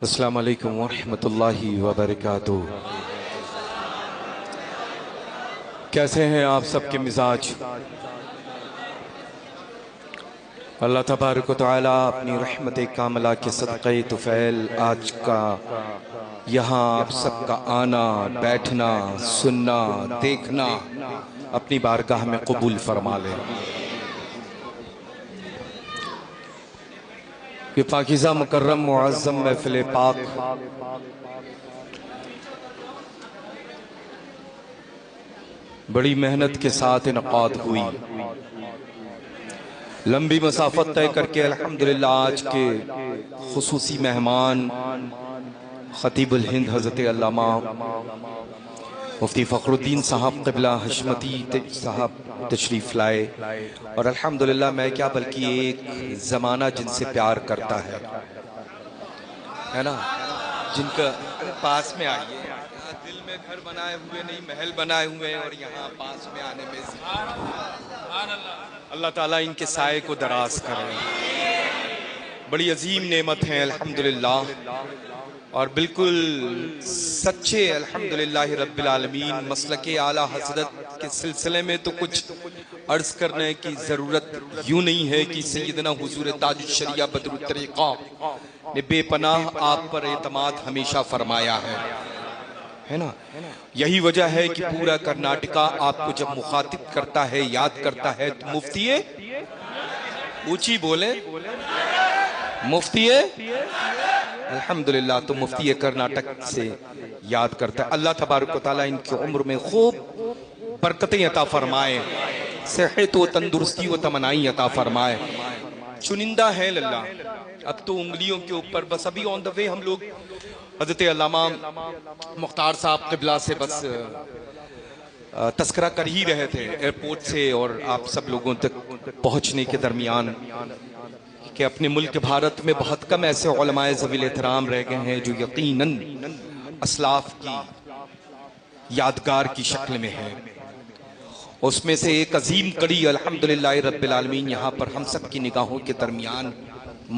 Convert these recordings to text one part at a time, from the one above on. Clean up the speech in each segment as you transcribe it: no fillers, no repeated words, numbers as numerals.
السلام علیکم ورحمۃ اللہ وبرکاتہ۔ کیسے ہیں آپ سب کے مزاج؟ اللہ تبارک و تعالیٰ اپنی رحمت کاملہ کے صدقہ طفیل آج کا یہاں آپ سب کا آنا، بیٹھنا، سننا، دیکھنا اپنی بارگاہ میں قبول فرما لے۔ یہ پاکیزہ مکرم معظم محفل پاک بڑی محنت کے ساتھ انعقاد ہوئی، لمبی مسافت طے کر کے الحمدللہ آج کے خصوصی مہمان خطیب الہند حضرت علامہ مفتی فخر الدین صاحب قبلہ حشمتی صاحب تشریف لائے، اور الحمدللہ میں کیا بلکہ ایک زمانہ جن سے پیار کرتا ہے نا، جن کا پاس میں آئیے، دل میں گھر بنائے ہوئے نہیں محل بنائے ہوئے، اور یہاں پاس میں آنے میں اللہ تعالیٰ ان کے سائے کو دراز کرے۔ بڑی عظیم نعمت ہے الحمدللہ، اور بالکل سچے الحمدللہ رب العالمین مسلک اعلیٰ حضرت کے سلسلے میں تو کچھ عرض کرنے کی ضرورت یوں نہیں ہے کہ سیدنا حضور تاج الشریعہ بدر الطریقہ نے بے پناہ آپ پر اعتماد ہمیشہ فرمایا ہے نا۔ یہی وجہ ہے کہ پورا کرناٹکا آپ کو جب مخاطب کرتا ہے، یاد کرتا ہے، تو مفتی اونچی بولے، مفتی الحمدللہ، تو مفتی کرناٹک سے یاد کرتا ہے۔ اللہ تبارک و تعالیٰ ان کی عمر میں خوب برکتیں عطا فرمائے، صحت و تندرستی و تمنائی عطا فرمائے۔ چنندہ ہے اللہ، اب تو انگلیوں کے اوپر بس ابھی آن دا وے ہم لوگ حضرت علامہ مختار صاحب قبلہ سے بس تذکرہ کر ہی رہے تھے ایئرپورٹ سے، اور آپ سب لوگوں تک پہنچنے کے درمیان کہ اپنے ملک بھارت میں بہت کم ایسے علماء ذوی الاحترام رہ گئے ہیں جو یقیناً اسلاف کی یادگار کی شکل میں ہے۔ اس میں سے ایک عظیم کڑی الحمدللہ رب العالمین یہاں پر ہم سب کی نگاہوں کے درمیان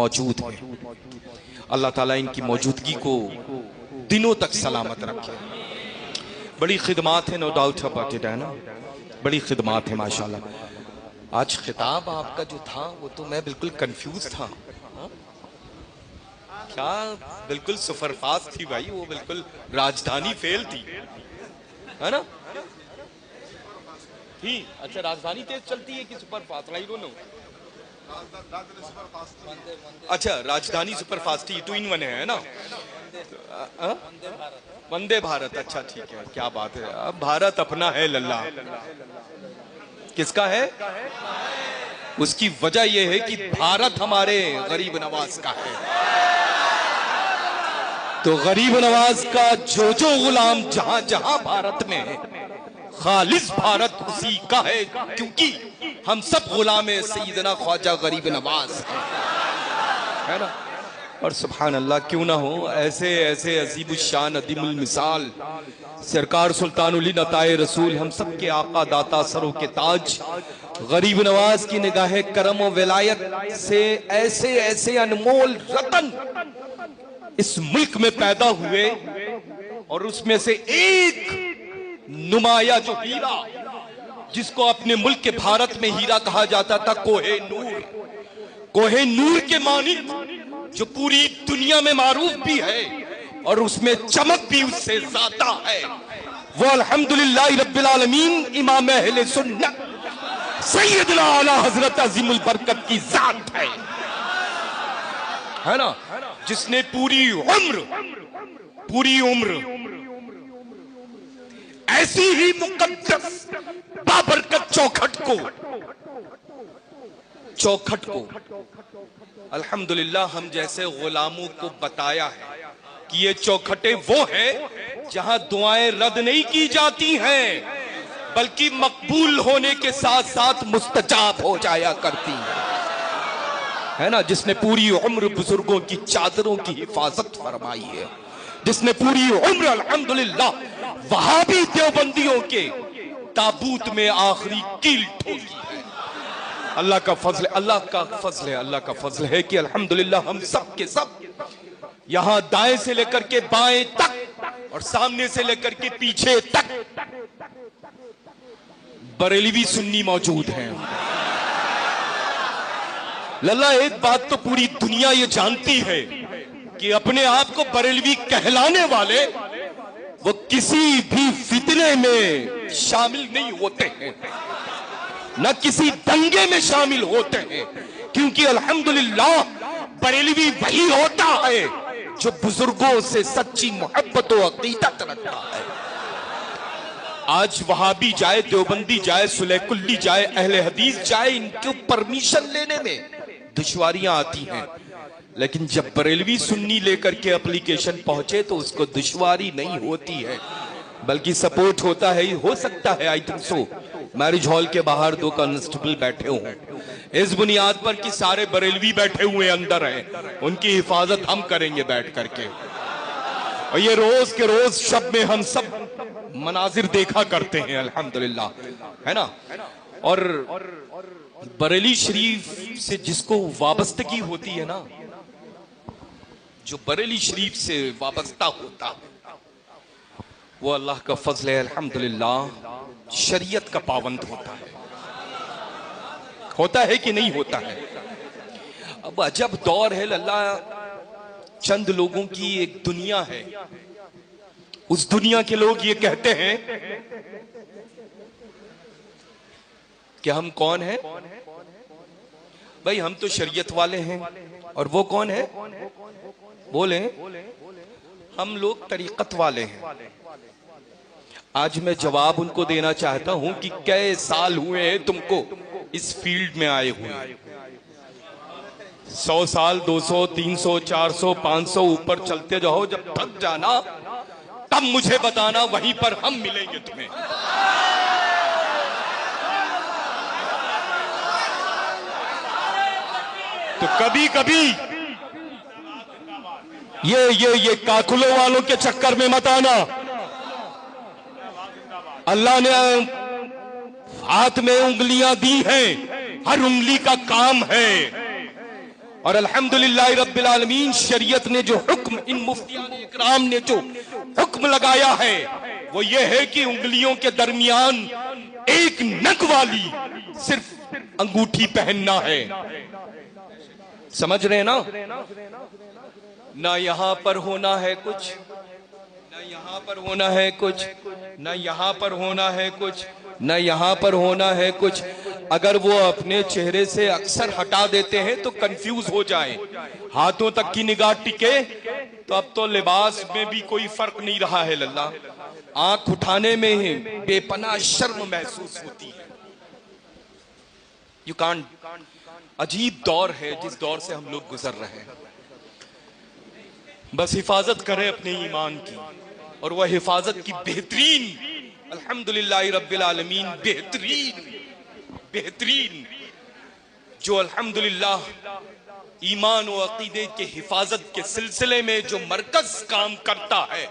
موجود ہے۔ اللہ تعالیٰ ان کی موجودگی کو دنوں تک سلامت رکھے۔ بڑی خدمات ہیں، نو ڈاؤٹ اباؤٹ اٹ، ہے نا، بڑی خدمات ہیں ماشاءاللہ۔ آج خطاب آپ کا جو تھا وہ تو میں بالکل کنفیوز تھا، کیا بالکل سپر فاسٹ تھی بھائی، وہ بالکل راجدھانی فیل تھی، ہے نا؟ تھی اچھا، راجدھانی تیز چلتی ہے کہ super fast? I don't know۔ اچھا، راجدھانی سپر فاسٹ تھی، 2 in 1 ہے نا، وندے بھارت۔ اچھا ٹھیک ہے، کیا بات ہے، اب بھارت اپنا ہے للہ۔ کس کا ہے؟ اس کی وجہ یہ ہے کہ بھارت ہمارے غریب نواز کا ہے، تو غریب نواز کا جو غلام جہاں جہاں بھارت میں ہے، خالص بھارت اسی کا ہے، کیونکہ ہم سب غلام سیدنا خواجہ غریب نواز ہے نا۔ اور سبحان اللہ، کیوں نہ ہو ایسے ایسے عظیم الشان عظیم المثال سرکار سلطان علی نتائے رسول، ہم سب کے آقا داتا سروں کے تاج غریب نواز کی نگاہ کرم و ولایت سے ایسے ایسے انمول رتن اس ملک میں پیدا ہوئے، اور اس میں سے ایک نمایاں جو ہیرا جس کو اپنے ملک کے بھارت میں ہیرا کہا جاتا تھا، کوہ نور کے مانند، جو پوری دنیا میں معروف بھی ہے اور اس میں چمک بھی اس سے زیادہ ہے، وہ الحمدللہ رب العالمین امام اہل سنت سیدنا اعلیٰ حضرت عظیم البرکت کی ذات ہے نا، جس نے پوری عمر ایسی ہی مقدس بابرکت چوکھٹ کو الحمدللہ ہم جیسے غلاموں کو بتایا ہے کہ یہ چوکھٹیں وہ ہیں جہاں دعائیں رد نہیں کی جاتی ہیں، بلکہ مقبول ہونے کے ساتھ ساتھ مستجاب ہو جایا کرتی ہے نا، جس نے پوری عمر بزرگوں کی چادروں کی حفاظت فرمائی ہے، جس نے پوری عمر الحمدللہ وہابی دیوبندیوں کے تابوت میں آخری کیل ٹھوکی ہے۔ اللہ کا فضل ہے کہ الحمدللہ ہم سب کے سب یہاں دائیں سے لے کر کے بائیں تک اور سامنے سے لے کر کے پیچھے تک بریلوی سنی موجود ہیں. للہ ایک بات تو پوری دنیا یہ جانتی ہے کہ اپنے آپ کو بریلوی کہلانے والے وہ کسی بھی فتنے میں شامل نہیں ہوتے ہیں، نہ کسی دنگے میں شامل ہوتے ہیں، کیونکہ الحمدللہ بریلوی وہی ہوتا ہے جو بزرگوں سے سچی محبت و عقیدت رکھتا ہے. آج وہابی جائے، دیوبندی جائے، صلح کلی جائے، اہل حدیث جائے، ان کو پرمیشن لینے میں دشواریاں آتی ہیں، لیکن جب بریلوی سنی لے کر کے اپلیکیشن پہنچے تو اس کو دشواری نہیں ہوتی ہے، بلکہ سپورٹ ہوتا ہے. ہو سکتا ہے I think so marriage hall کے باہر 2 کانسٹیبل بیٹھے ہوں اس بنیاد پر کہ سارے بریلوی بیٹھے ہوئے اندر ہیں، ان کی حفاظت ہم کریں گے بیٹھ کر کے. اور یہ روز کے روز شب میں ہم سب مناظر دیکھا کرتے ہیں الحمدللہ، ہے نا. اور بریلی شریف سے جس کو وابستگی ہوتی ہے نا، جو بریلی شریف سے وابستہ ہوتا وہ اللہ کا فضل ہے الحمدللہ شریعت کا پابند ہوتا ہے کہ نہیں ہوتا ہے. اب عجب دور ہے اللہ، چند لوگوں کی ایک دنیا ہے، اس دنیا کے لوگ یہ کہتے ہیں کہ ہم کون ہیں بھائی، ہم تو شریعت والے ہیں. اور وہ کون ہے؟ بولیں. ہم لوگ طریقت والے ہیں. آج میں جواب ان کو دینا چاہتا ہوں کہ کئے سال ہوئے ہیں تم کو اس فیلڈ میں آئے ہوئے؟ 100 سال، 200، 300، 400، 500 اوپر چلتے جاؤ، جب تھک جانا تب مجھے بتانا، وہیں پر ہم ملیں گے تمہیں. تو کبھی کبھی یہ کاکلوں والوں کے چکر میں مت آنا. اللہ نے ہاتھ میں انگلیاں دی ہیں، ہر انگلی کا کام ہے. اور الحمدللہ رب العالمین شریعت نے جو حکم، ان مفتیان اکرام نے جو حکم لگایا ہے وہ یہ ہے کہ انگلیوں کے درمیان ایک نگ والی صرف انگوٹھی پہننا ہے. سمجھ رہے نا؟ نہ یہاں پر ہونا ہے کچھ، نہ یہاں پر ہونا ہے کچھ، نہ یہاں پر ہونا ہے کچھ، نہ یہاں پر ہونا ہے کچھ. اگر وہ اپنے چہرے سے اکثر ہٹا دیتے ہیں تو کنفیوز ہو جائیں، ہاتھوں تک کی نگاہ ٹکے تو اب تو لباس میں بھی کوئی فرق نہیں رہا ہے. اللہ آنکھ اٹھانے میں ہی بے پناہ شرم محسوس ہوتی ہے. You can't. عجیب دور ہے جس دور سے ہم لوگ گزر رہے ہیں. بس حفاظت کریں اپنے ایمان کی، اور وہ حفاظت کی بہترین الحمدللہ رب العالمین بہترین جو الحمدللہ ایمان و عقیدے کے حفاظت کے سلسلے میں جو مرکز کام کرتا ہے،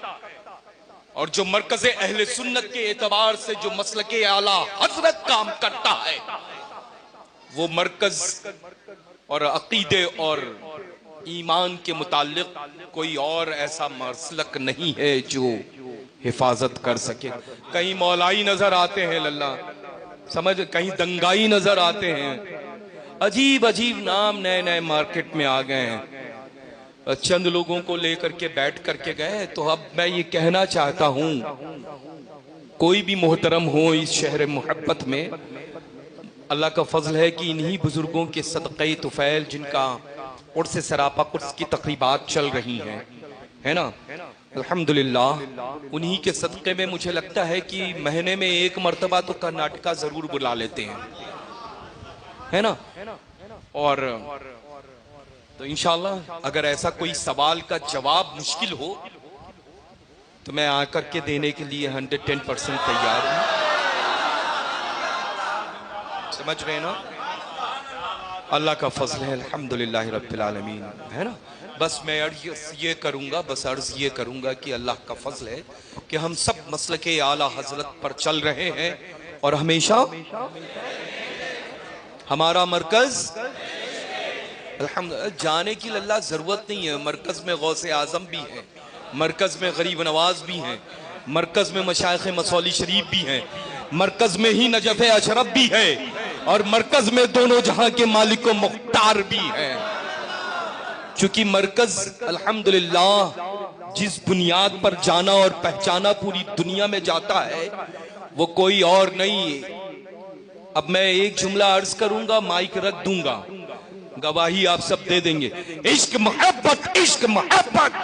اور جو مرکز اہل سنت کے اعتبار سے جو مسلک اعلیٰ حضرت کام کرتا ہے، وہ مرکز اور عقیدے اور ایمان کے متعلق کوئی اور ایسا مسلک نہیں ہے جو حفاظت کر سکے. کہیں مولائی نظر آتے ہیں للہ، سمجھ، کہیں دنگائی نظر آتے ہیں، عجیب عجیب نام نئے نئے مارکیٹ میں آ گئے ہیں. چند لوگوں کو لے کر کے بیٹھ کر کے گئے. تو اب میں یہ کہنا چاہتا ہوں، کوئی بھی محترم ہو اس شہر محبت میں، اللہ کا فضل ہے کہ انہی بزرگوں کے صدقہ طفیل جن کا عرس سراپا قدس کی تقریبات چل رہی ہیں، ہے نا، الحمدللہ انہی کے صدقے میں مجھے لگتا ہے کہ مہینے میں 1 مرتبہ تو کرناٹکا ضرور بلا لیتے ہیں، ہے نا. اور تو انشاءاللہ اگر ایسا کوئی سوال کا جواب مشکل ہو تو میں آ کر کے دینے کے لیے 110% تیار ہوں. سمجھ رہے نا؟ اللہ کا فضل ہے الحمدللہ رب العالمین، ہے نا. بس میں عرض یہ کروں گا کہ اللہ کا فضل ہے کہ ہم سب مسلک اعلیٰ حضرت پر چل رہے ہیں، اور ہمیشہ ہمارا مرکز الحمدللہ جانے کی اللہ ضرورت نہیں ہے. مرکز میں غوث اعظم بھی ہیں, مرکز میں غریب نواز بھی ہیں, مرکز میں مشائخ مصولی شریف بھی ہیں, مرکز میں ہی نجف اشرف بھی ہے, اور مرکز میں دونوں جہاں کے مالک و مختار بھی ہیں. چونکہ مرکز الحمدللہ جس بنیاد پر جانا اور پہچانا پوری دنیا میں جاتا ہے وہ کوئی اور نہیں. اب میں ایک جملہ عرض کروں گا, مائک رکھ دوں گا, گواہی آپ سب دے دیں گے. عشق محبت, عشق محبت,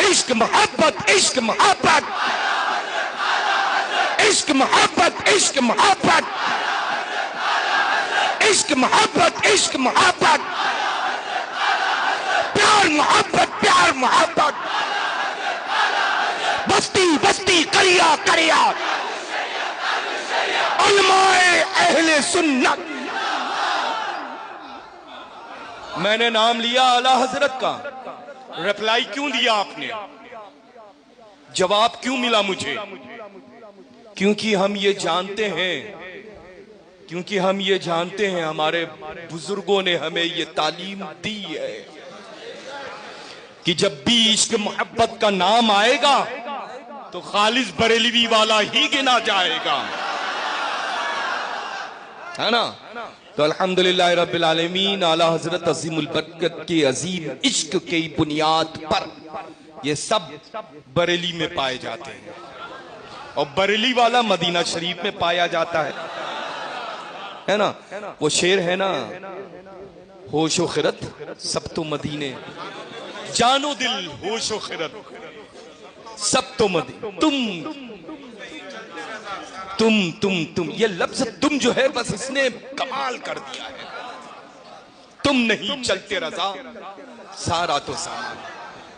عشق محبت, عشق محبت, عشق محبت, عشق محبت, عشق محبت, عشق محبت, پیار محبت, پیار محبت, بستی بستی کریا کریا, علماء اہل سنت. میں نے نام لیا اعلیٰ حضرت کا, ریپلائی کیوں دیا آپ نے, جواب کیوں ملا مجھے؟ کیونکہ ہم یہ جانتے ہیں, کیونکہ ہم یہ جانتے ہیں, ہمارے بزرگوں نے ہمیں یہ تعلیم دی ہے کہ جب بھی عشق محبت کا نام آئے گا تو خالص بریلوی والا ہی گنا جائے گا, ہے نا؟ تو الحمدللہ رب العالمین اعلیٰ حضرت عظیم البرکت کے عظیم عشق کی بنیاد پر یہ سب بریلی میں پائے جاتے ہیں, اور بریلی والا مدینہ شریف میں پایا جاتا ہے نا؟ وہ شعر ہے نا, ہوش و خرد سب تو مدینے, جان و دل ہوش و خرد سب تو مدینے, تم یہ لفظ تم جو ہے بس اس نے کمال کر دیا ہے. تم نہیں چلتے رضا سارا تو سامان.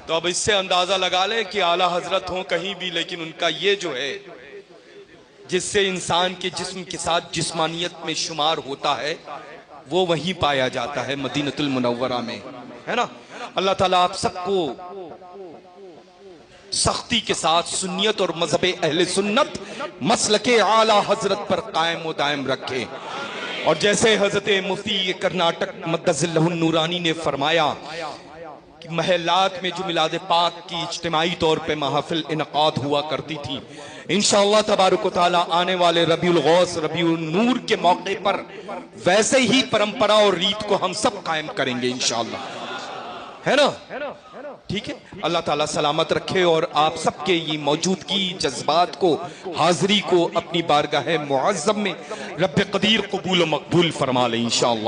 تو اب اس سے اندازہ لگا لے کہ اعلیٰ حضرت ہوں کہیں بھی, لیکن ان کا یہ جو ہے جس سے انسان کے جسم کے ساتھ جسمانیت میں شمار ہوتا ہے وہ وہیں پایا جاتا ہے مدینہ المنورہ میں, ہے نا؟ اللہ تعالیٰ آپ سب کو سختی کے ساتھ سنیت اور مذہب اہل سنت مسلک اعلیٰ حضرت پر قائم و دائم رکھے. اور جیسے حضرت مفتی کرناٹک مدظ اللہ النورانی نے فرمایا کہ محلات میں جو میلاد پاک کی اجتماعی طور پہ محافل انعقاد ہوا کرتی تھی, انشاءاللہ تبارک و تعالی آنے والے ربیع الغوث ربیع النور کے موقع پر ویسے ہی پرمپرا اور ریت کو ہم سب قائم کریں گے انشاءاللہ, ہے نا؟ ٹھیک ہے. اللہ تعالیٰ سلامت رکھے اور آپ سب کے یہ موجودگی, جذبات کو, حاضری کو اپنی بارگاہ معظم میں رب قدیر قبول و مقبول فرما لے انشاءاللہ.